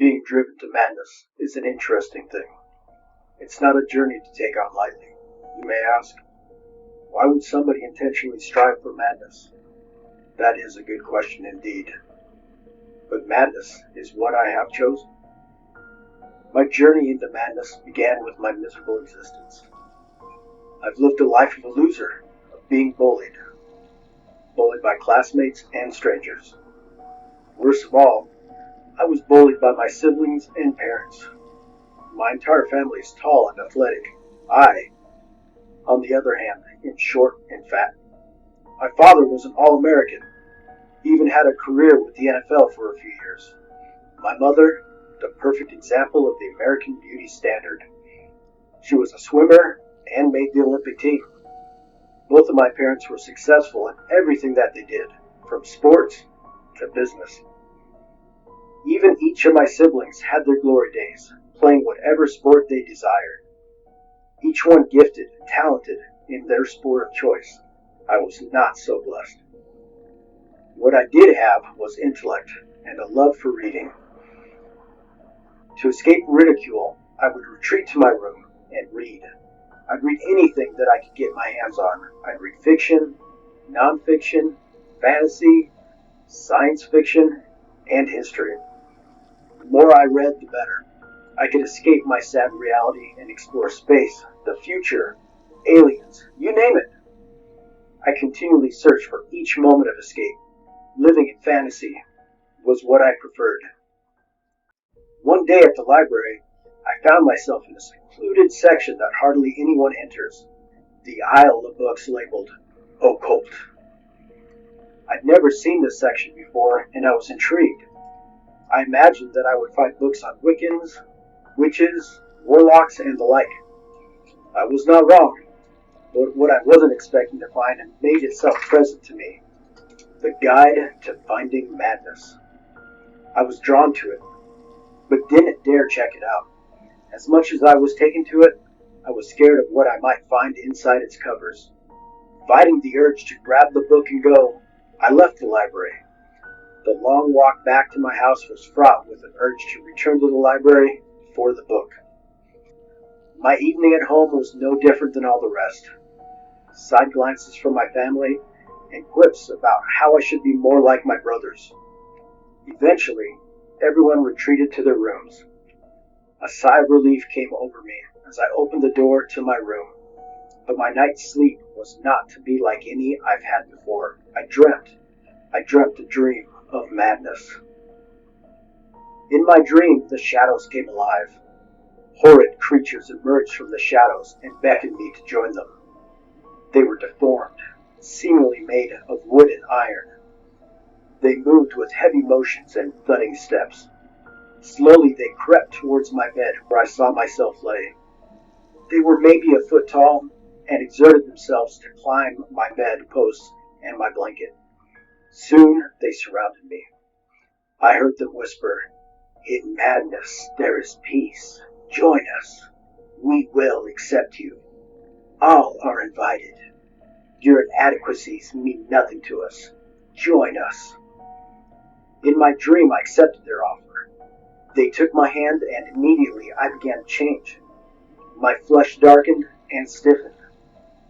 Being driven to madness is an interesting thing. It's not a journey to take on lightly. You may ask, why would somebody intentionally strive for madness? That is a good question indeed. But madness is what I have chosen. My journey into madness began with my miserable existence. I've lived a life of a loser, of being bullied by classmates and strangers. Worst of all, I was bullied by my siblings and parents. My entire family is tall and athletic. I, on the other hand, am short and fat. My father was an All-American. He even had a career with the NFL for a few years. My mother, the perfect example of the American beauty standard. She was a swimmer and made the Olympic team. Both of my parents were successful in everything that they did, from sports to business. Even each of my siblings had their glory days, playing whatever sport they desired. Each one gifted and talented in their sport of choice. I was not so blessed. What I did have was intellect and a love for reading. To escape ridicule, I would retreat to my room and read. I'd read anything that I could get my hands on. I'd read fiction, nonfiction, fantasy, science fiction, and history. The more I read, the better. I could escape my sad reality and explore space, the future, aliens, you name it. I continually searched for each moment of escape. Living in fantasy was what I preferred. One day at the library, I found myself in a secluded section that hardly anyone enters, the aisle of books labeled occult. I'd never seen this section before, and I was intrigued. I imagined that I would find books on Wiccans, witches, warlocks, and the like. I was not wrong, but what I wasn't expecting to find made itself present to me. The Guide to Finding Madness. I was drawn to it, but didn't dare check it out. As much as I was taken to it, I was scared of what I might find inside its covers. Fighting the urge to grab the book and go, I left the library. The long walk back to my house was fraught with an urge to return to the library for the book. My evening at home was no different than all the rest. Side glances from my family and quips about how I should be more like my brothers. Eventually, everyone retreated to their rooms. A sigh of relief came over me as I opened the door to my room. But my night's sleep was not to be like any I've had before. I dreamt a dream of madness. In my dream, the shadows came alive. Horrid creatures emerged from the shadows and beckoned me to join them. They were deformed, seemingly made of wood and iron. They moved with heavy motions and thudding steps. Slowly they crept towards my bed where I saw myself lay. They were maybe a foot tall and exerted themselves to climb my bed posts and my blanket. Soon they surrounded me. I heard them whisper, "In madness there is peace. Join us. We will accept you. All are invited. Your inadequacies mean nothing to us. Join us." In my dream I accepted their offer. They took my hand and immediately I began to change. My flesh darkened and stiffened.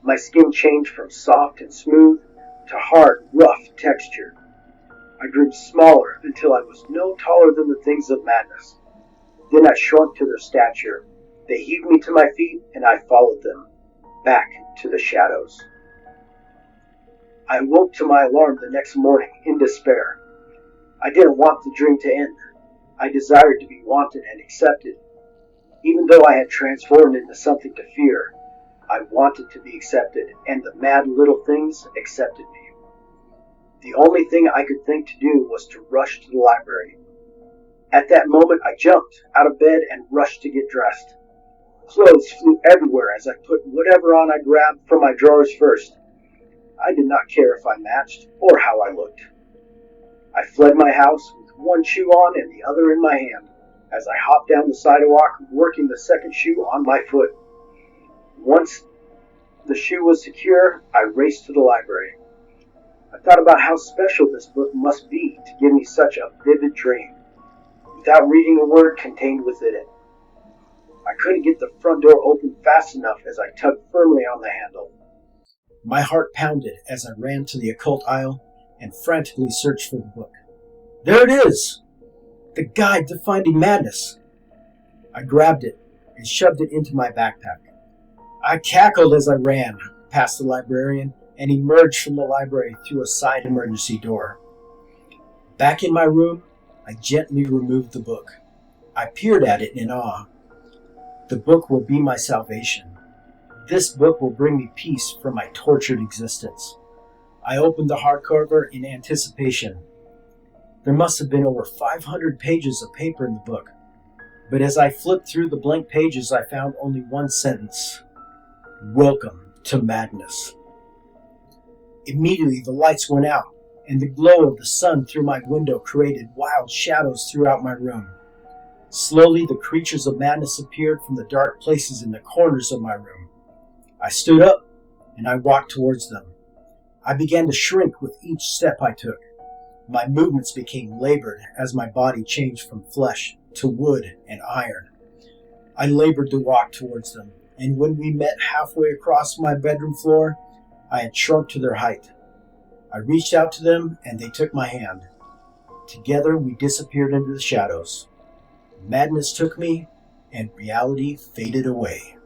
My skin changed from soft and smooth to hard, rough texture. I grew smaller until I was no taller than the things of madness. Then I shrunk to their stature. They heaved me to my feet and I followed them, back to the shadows. I awoke to my alarm the next morning in despair. I didn't want the dream to end. I desired to be wanted and accepted. Even though I had transformed into something to fear, I wanted to be accepted, and the mad little things accepted me. The only thing I could think to do was to rush to the library. At that moment, I jumped out of bed and rushed to get dressed. Clothes flew everywhere as I put whatever on I grabbed from my drawers first. I did not care if I matched or how I looked. I fled my house with one shoe on and the other in my hand as I hopped down the sidewalk, working the second shoe on my foot. Once the shoe was secure, I raced to the library. I thought about how special this book must be to give me such a vivid dream. without reading a word contained within it. I couldn't get the front door open fast enough as I tugged firmly on the handle. My heart pounded as I ran to the occult aisle and frantically searched for the book. There it is! The Guide to Finding Madness! I grabbed it and shoved it into my backpack. I cackled as I ran past the librarian and emerged from the library through a side emergency door. Back in my room, I gently removed the book. I peered at it in awe. The book will be my salvation. This book will bring me peace from my tortured existence. I opened the hardcover in anticipation. There must have been over 500 pages of paper in the book, but as I flipped through the blank pages, I found only one sentence. Welcome to madness. Immediately the lights went out, and the glow of the sun through my window created wild shadows throughout my room. Slowly the creatures of madness appeared from the dark places in the corners of my room. I stood up, and I walked towards them. I began to shrink with each step I took. My movements became labored as my body changed from flesh to wood and iron. I labored to walk towards them, and when we met halfway across my bedroom floor, I had shrunk to their height. I reached out to them, and they took my hand. Together we disappeared into the shadows. Madness took me, and reality faded away.